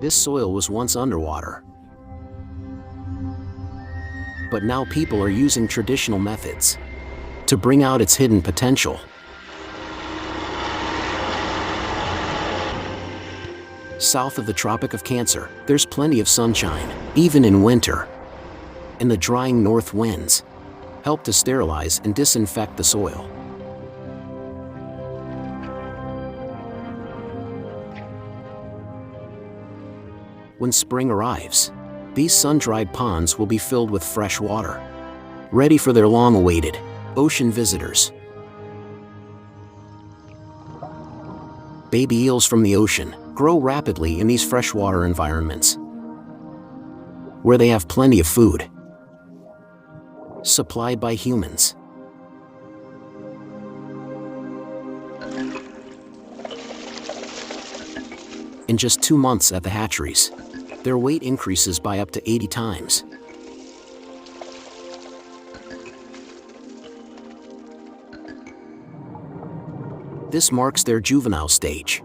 This soil was once underwater, but now people are using traditional methods to bring out its hidden potential. South of the Tropic of Cancer, there's plenty of sunshine, even in winter, and the drying north winds help to sterilize and disinfect the soil. When spring arrives, these sun-dried ponds will be filled with fresh water, ready for their long-awaited ocean visitors. Baby eels from the ocean grow rapidly in these freshwater environments, where they have plenty of food supplied by humans. In just 2 months at the hatcheries, their weight increases by up to 80 times. This marks their juvenile stage.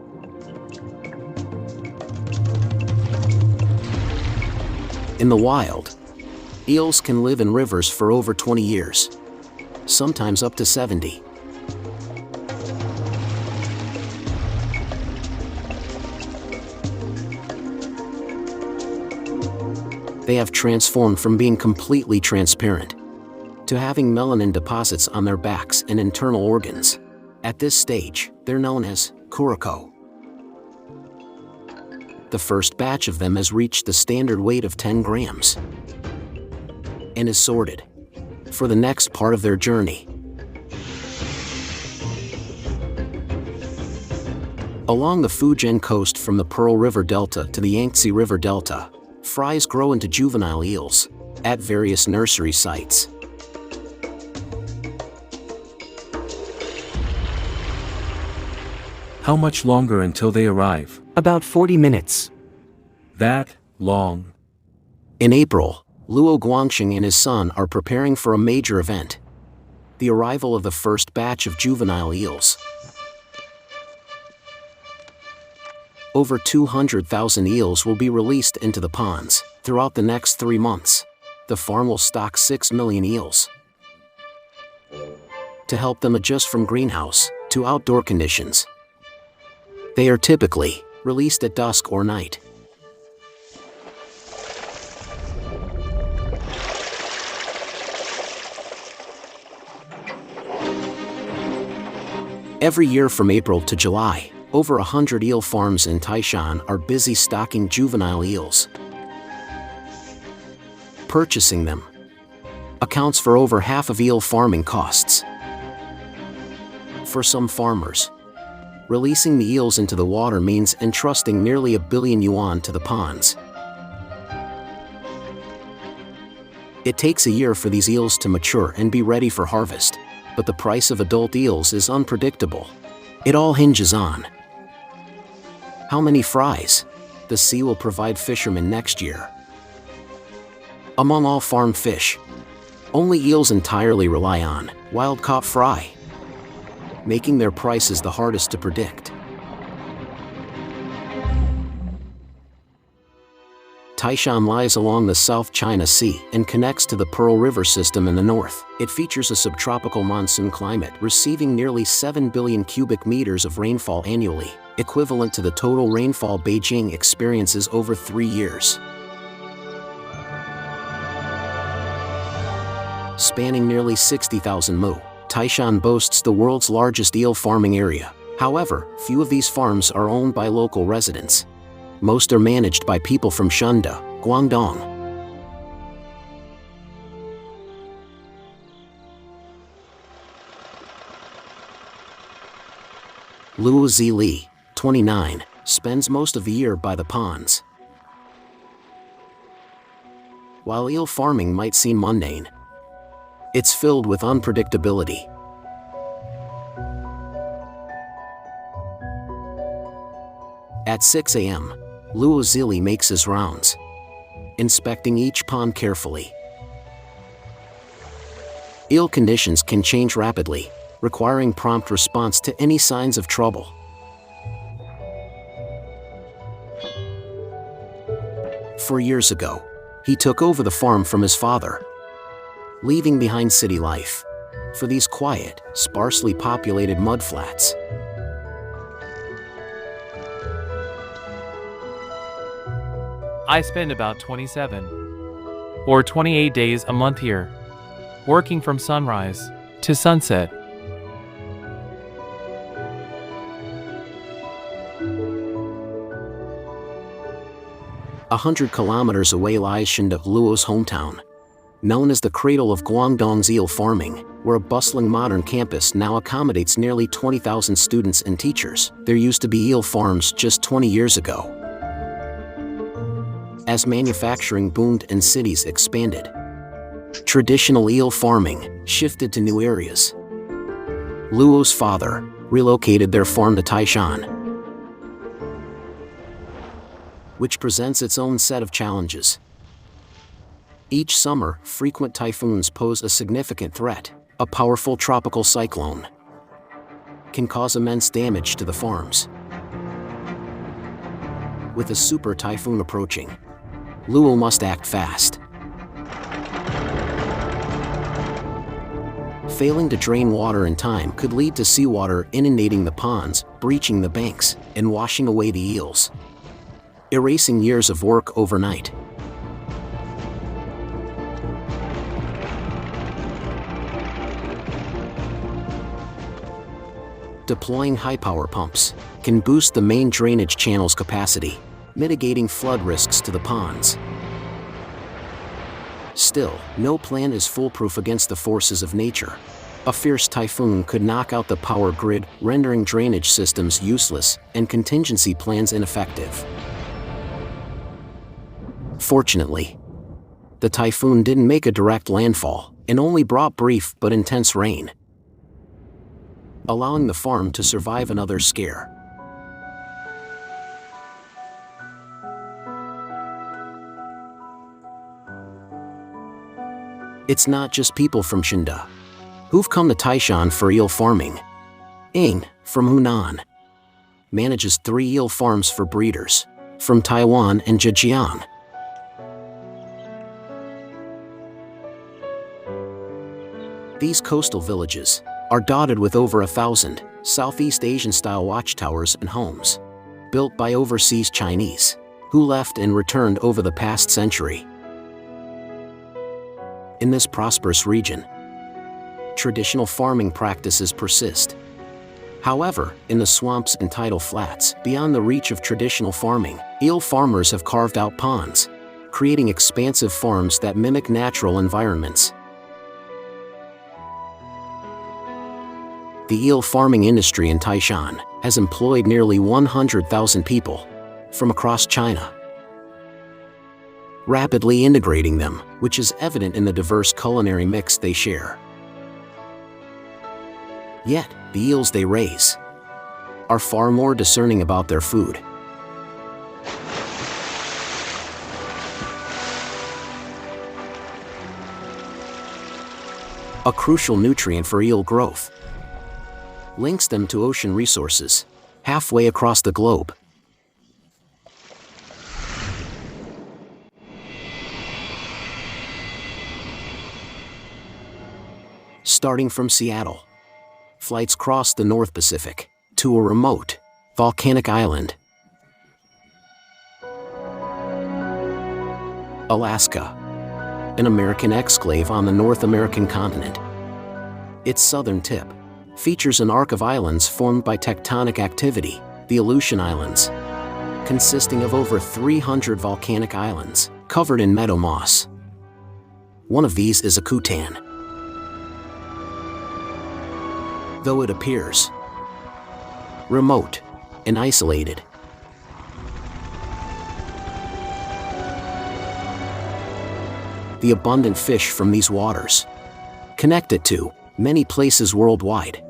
In the wild, eels can live in rivers for over 20 years, sometimes up to 70. They have transformed from being completely transparent to having melanin deposits on their backs and internal organs. At this stage, they're known as coraco. The first batch of them has reached the standard weight of 10 grams and is sorted for the next part of their journey. Along the Fujian coast from the Pearl River Delta to the Yangtze River Delta, fries grow into juvenile eels at various nursery sites. How much longer until they arrive? About 40 minutes. That long? In April, Luo Guangxing and his son are preparing for a major event: the arrival of the first batch of juvenile eels. Over 200,000 eels will be released into the ponds throughout the next 3 months. The farm will stock 6 million eels to help them adjust from greenhouse to outdoor conditions. They are typically released at dusk or night. Every year from April to July, over 100 eel farms in Taishan are busy stocking juvenile eels. Purchasing them accounts for over half of eel farming costs. For some farmers, releasing the eels into the water means entrusting nearly 1 billion yuan to the ponds. It takes a year for these eels to mature and be ready for harvest, but the price of adult eels is unpredictable. It all hinges on how many fries the sea will provide fishermen next year. Among all farm fish, only eels entirely rely on wild-caught fry, making their prices the hardest to predict. Taishan lies along the South China Sea and connects to the Pearl River system in the north. It features a subtropical monsoon climate, receiving nearly 7 billion cubic meters of rainfall annually, equivalent to the total rainfall Beijing experiences over 3 years. Spanning nearly 60,000 mu, Taishan boasts the world's largest eel farming area. However, few of these farms are owned by local residents. Most are managed by people from Shunda, Guangdong. Luo Zili, 29, spends most of the year by the ponds. While eel farming might seem mundane, it's filled with unpredictability. At 6 a.m., Luo Zili makes his rounds, inspecting each pond carefully. Eel conditions can change rapidly, requiring prompt response to any signs of trouble. 4 years ago, he took over the farm from his father, leaving behind city life for these quiet, sparsely populated mudflats. I spend about 27 or 28 days a month here, working from sunrise to sunset. A 100 kilometers away lies Shinda, Luo's hometown. Known as the cradle of Guangdong's eel farming, where a bustling modern campus now accommodates nearly 20,000 students and teachers, there used to be eel farms just 20 years ago. As manufacturing boomed and cities expanded, traditional eel farming shifted to new areas. Luo's father relocated their farm to Taishan, which presents its own set of challenges. Each summer, frequent typhoons pose a significant threat. A powerful tropical cyclone can cause immense damage to the farms. With a super typhoon approaching, Luo must act fast. Failing to drain water in time could lead to seawater inundating the ponds, breaching the banks, and washing away the eels, erasing years of work overnight. Deploying high-power pumps can boost the main drainage channel's capacity, mitigating flood risks to the ponds. Still, no plan is foolproof against the forces of nature. A fierce typhoon could knock out the power grid, rendering drainage systems useless and contingency plans ineffective. Fortunately, the typhoon didn't make a direct landfall and only brought brief but intense rain, allowing the farm to survive another scare. It's not just people from Shinda who've come to Taishan for eel farming. Ing, from Hunan, manages 3 eel farms for breeders from Taiwan and Zhejiang. These coastal villages are dotted with over 1,000 Southeast Asian-style watchtowers and homes, built by overseas Chinese, who left and returned over the past century. In this prosperous region, traditional farming practices persist. However, in the swamps and tidal flats, beyond the reach of traditional farming, eel farmers have carved out ponds, creating expansive farms that mimic natural environments. The eel farming industry in Taishan has employed nearly 100,000 people from across China, rapidly integrating them, which is evident in the diverse culinary mix they share. Yet, the eels they raise are far more discerning about their food. A crucial nutrient for eel growth links them to ocean resources halfway across the globe. Starting from Seattle, flights cross the North Pacific to a remote, volcanic island, Alaska, an American exclave on the North American continent. Its southern tip features an arc of islands formed by tectonic activity, the Aleutian Islands, consisting of over 300 volcanic islands covered in meadow moss. One of these is Akutan. Though it appears remote and isolated, the abundant fish from these waters connect it to many places worldwide.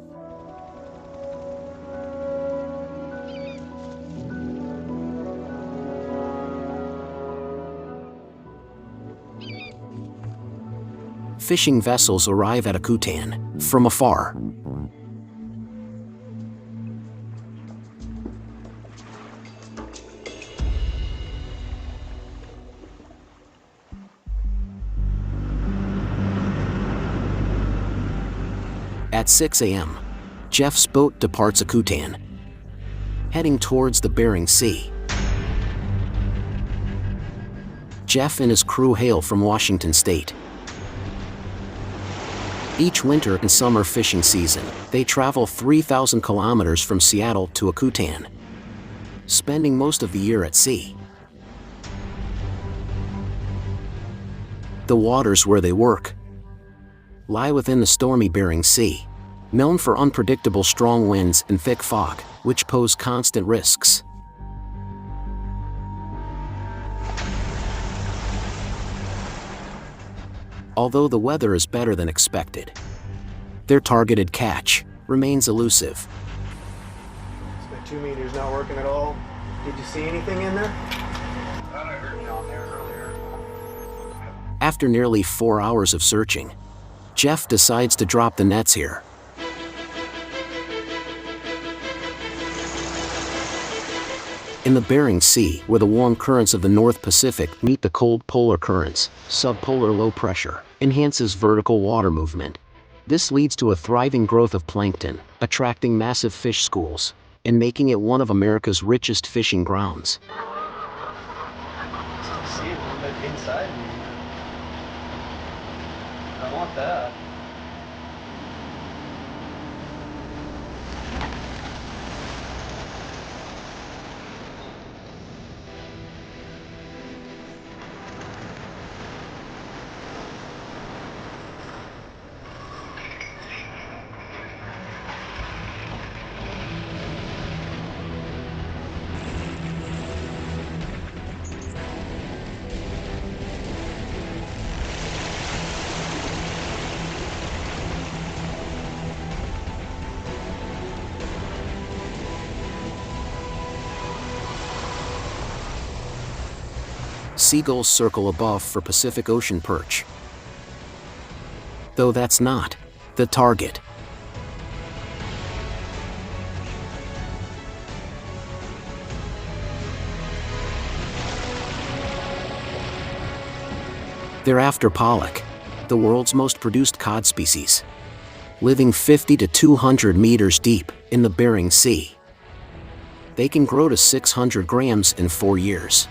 Fishing vessels arrive at Akutan from afar. At 6 a.m., Jeff's boat departs Akutan, heading towards the Bering Sea. Jeff and his crew hail from Washington State. Each winter and summer fishing season, they travel 3,000 kilometers from Seattle to Akutan, spending most of the year at sea. The waters where they work lie within the stormy Bering Sea, known for unpredictable strong winds and thick fog, which pose constant risks. Although the weather is better than expected, their targeted catch remains elusive. It's been 2 meters not working at all. Did you see anything in there? Thought I heard you on there earlier. After nearly 4 hours of searching, Jeff decides to drop the nets here. In the Bering Sea, where the warm currents of the North Pacific meet the cold polar currents, subpolar low pressure enhances vertical water movement. This leads to a thriving growth of plankton, attracting massive fish schools, and making it one of America's richest fishing grounds. See it a little bit inside me. I want that. Seagulls circle above for Pacific Ocean perch, though that's not the target. They're after pollock, the world's most produced cod species, living 50 to 200 meters deep in the Bering Sea. They can grow to 600 grams in 4 years.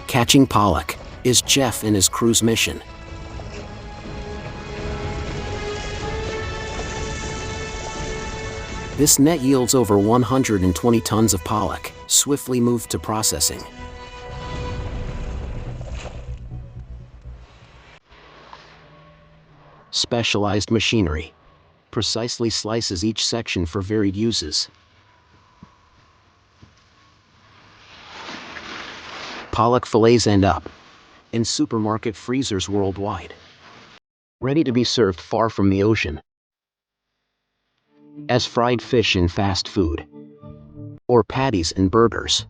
Catching pollock is Jeff and his crew's mission. This net yields over 120 tons of pollock, swiftly moved to processing. Specialized machinery precisely slices each section for varied uses. Pollock fillets end up in supermarket freezers worldwide, ready to be served far from the ocean, as fried fish in fast food, or patties in burgers.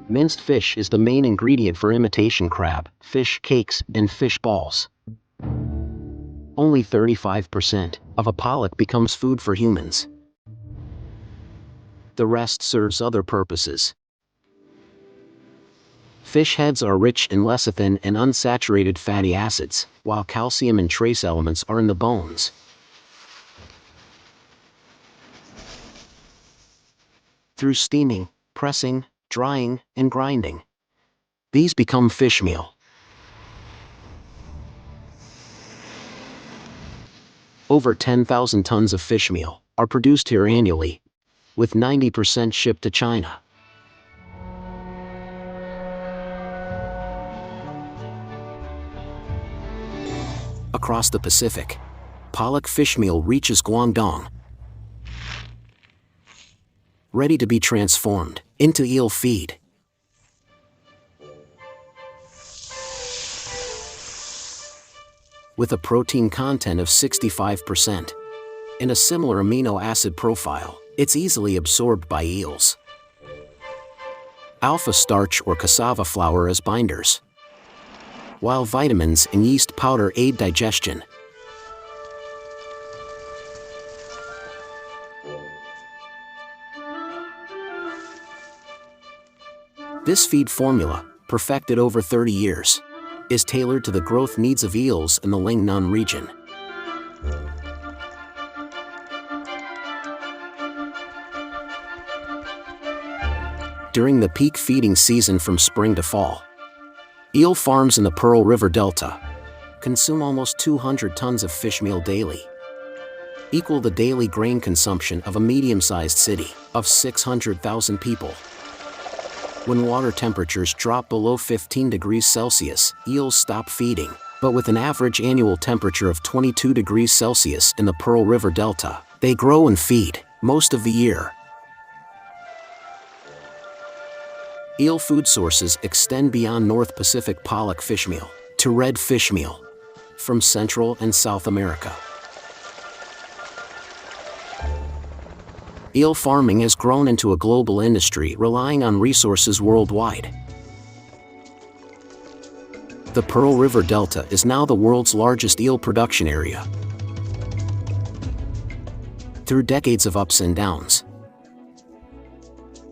Minced fish is the main ingredient for imitation crab, fish cakes, and fish balls. Only 35% of a pollock becomes food for humans. The rest serves other purposes. Fish heads are rich in lecithin and unsaturated fatty acids, while calcium and trace elements are in the bones. Through steaming, pressing, drying, and grinding, these become fish meal. Over 10,000 tons of fish meal are produced here annually, with 90% shipped to China. Across the Pacific, pollock fish meal reaches Guangdong, ready to be transformed into eel feed. With a protein content of 65% and a similar amino acid profile, it's easily absorbed by eels. Alpha starch or cassava flour as binders, while vitamins and yeast powder aid digestion. This feed formula, perfected over 30 years, is tailored to the growth needs of eels in the Lingnan region. During the peak feeding season from spring to fall, eel farms in the Pearl River Delta consume almost 200 tons of fish meal daily, equal the daily grain consumption of a medium-sized city of 600,000 people. When water temperatures drop below 15 degrees Celsius, eels stop feeding, but with an average annual temperature of 22 degrees Celsius in the Pearl River Delta, they grow and feed most of the year. Eel food sources extend beyond North Pacific pollock fish meal to red fish meal from Central and South America. Eel farming has grown into a global industry relying on resources worldwide. The Pearl River Delta is now the world's largest eel production area. Through decades of ups and downs,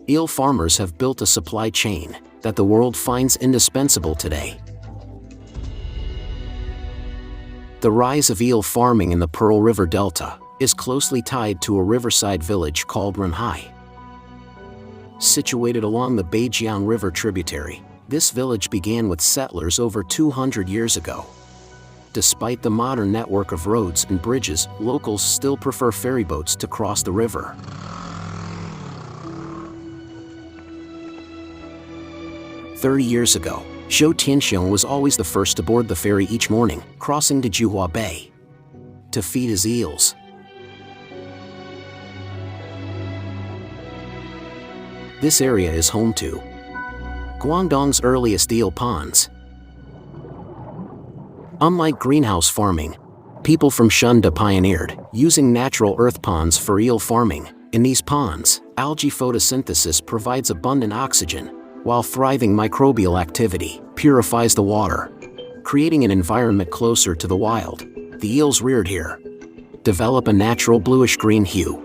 eel farmers have built a supply chain that the world finds indispensable today. The rise of eel farming in the Pearl River Delta is closely tied to a riverside village called Runhai. Situated along the Beijiang River tributary, this village began with settlers over 200 years ago. Despite the modern network of roads and bridges, locals still prefer ferry boats to cross the river. "30 years ago, Zhou Tianxiong was always the first to board the ferry each morning, crossing to Juhua Bay to feed his eels. This area is home to Guangdong's earliest eel ponds. Unlike greenhouse farming, people from Shunda pioneered using natural earth ponds for eel farming. In these ponds, algae photosynthesis provides abundant oxygen, while thriving microbial activity purifies the water, creating an environment closer to the wild. The eels reared here develop a natural bluish-green hue.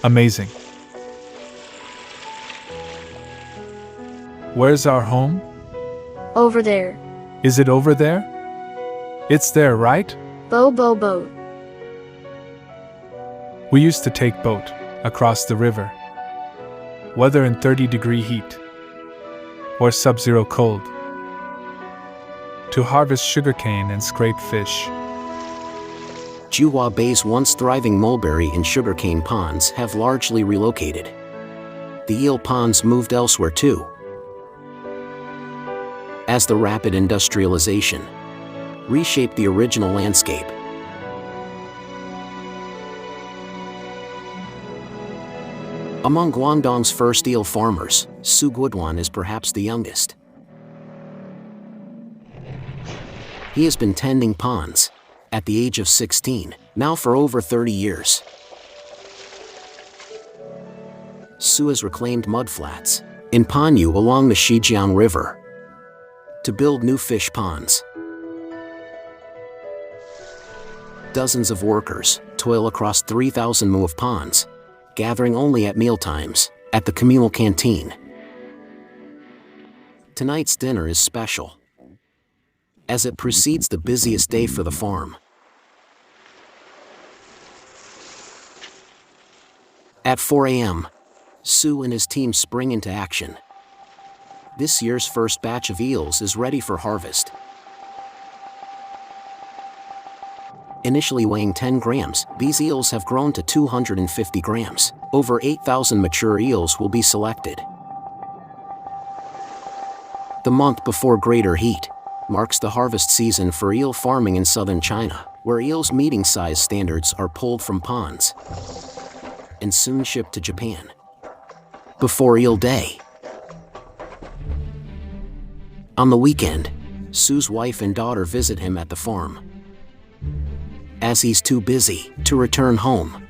Amazing. Where's our home? Over there. Is it over there? It's there, right? Boat. We used to take boat across the river, whether in 30-degree heat or sub-zero cold, to harvest sugarcane and scrape fish. Juhua Bay's once thriving mulberry and sugarcane ponds have largely relocated. The eel ponds moved elsewhere too, as the rapid industrialization reshaped the original landscape. Among Guangdong's first eel farmers, Su Guoduan is perhaps the youngest. He has been tending ponds at the age of 16, now for over 30 years. Su has reclaimed mudflats in Panyu along the Shijiang River to build new fish ponds. Dozens of workers toil across 3,000 mu of ponds, gathering only at mealtimes at the communal canteen. Tonight's dinner is special, as it precedes the busiest day for the farm. At 4 a.m., Su and his team spring into action. This year's first batch of eels is ready for harvest. Initially weighing 10 grams, these eels have grown to 250 grams. Over 8,000 mature eels will be selected. The month before greater heat marks the harvest season for eel farming in southern China, where eels meeting size standards are pulled from ponds and soon shipped to Japan. Before Eel Day, on the weekend, Su's wife and daughter visit him at the farm, as he's too busy to return home.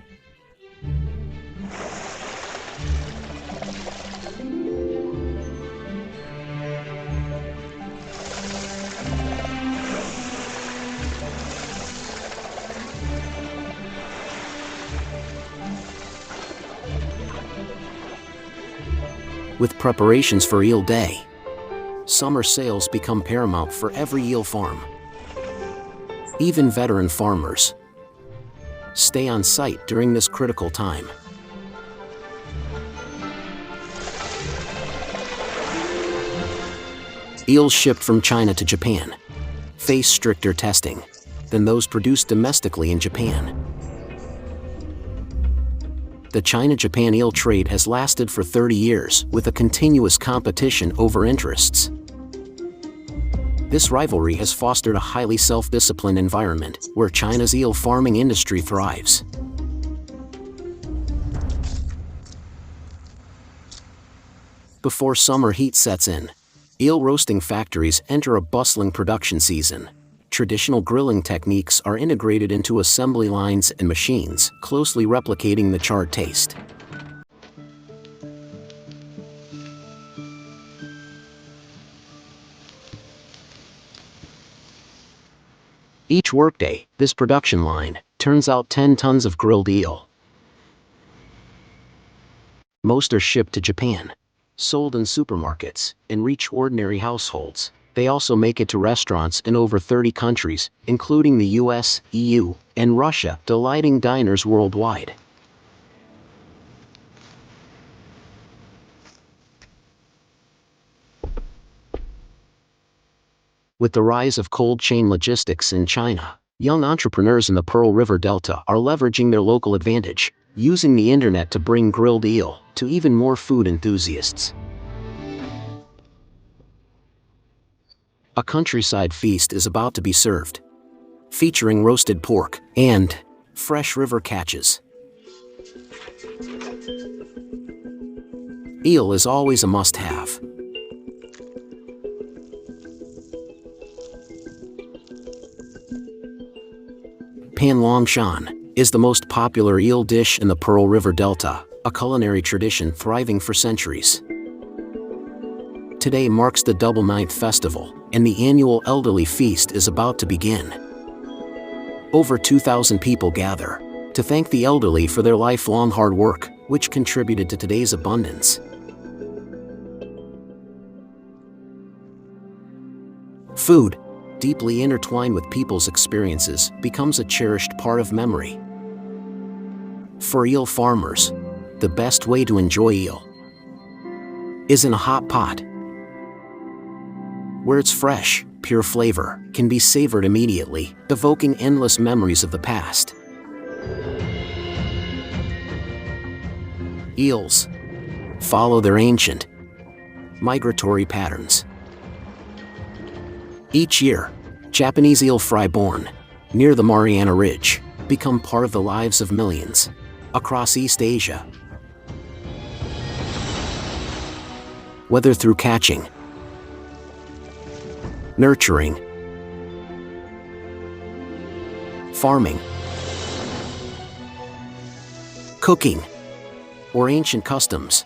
with preparations for Eel Day. Summer sales become paramount for every eel farm. Even veteran farmers stay on site during this critical time. Eels shipped from China to Japan face stricter testing than those produced domestically in Japan. The China-Japan eel trade has lasted for 30 years with a continuous competition over interests. This rivalry has fostered a highly self-disciplined environment where China's eel farming industry thrives. Before summer heat sets in, eel roasting factories enter a bustling production season. Traditional grilling techniques are integrated into assembly lines and machines, closely replicating the charred taste. Each workday, this production line turns out 10 tons of grilled eel. Most are shipped to Japan, sold in supermarkets, and reach ordinary households. They also make it to restaurants in over 30 countries, including the US, EU, and Russia, delighting diners worldwide. With the rise of cold chain logistics in China, young entrepreneurs in the Pearl River Delta are leveraging their local advantage, using the internet to bring grilled eel to even more food enthusiasts. A countryside feast is about to be served, featuring roasted pork and fresh river catches. Eel is always a must-have. Pan Long Shan is the most popular eel dish in the Pearl River Delta, a culinary tradition thriving for centuries. Today marks the Double Ninth Festival, and the annual elderly feast is about to begin. Over 2,000 people gather to thank the elderly for their lifelong hard work, which contributed to today's abundance. Food, deeply intertwined with people's experiences, becomes a cherished part of memory. For eel farmers, the best way to enjoy eel is in a hot pot, where its fresh, pure flavor can be savored immediately, evoking endless memories of the past. Eels follow their ancient migratory patterns. Each year, Japanese eel fry born near the Mariana Ridge become part of the lives of millions across East Asia. Whether through catching, nurturing, farming, cooking, or ancient customs,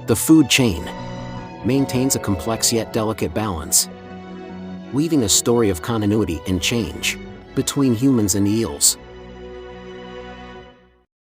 the food chain maintains a complex yet delicate balance, weaving a story of continuity and change between humans and eels.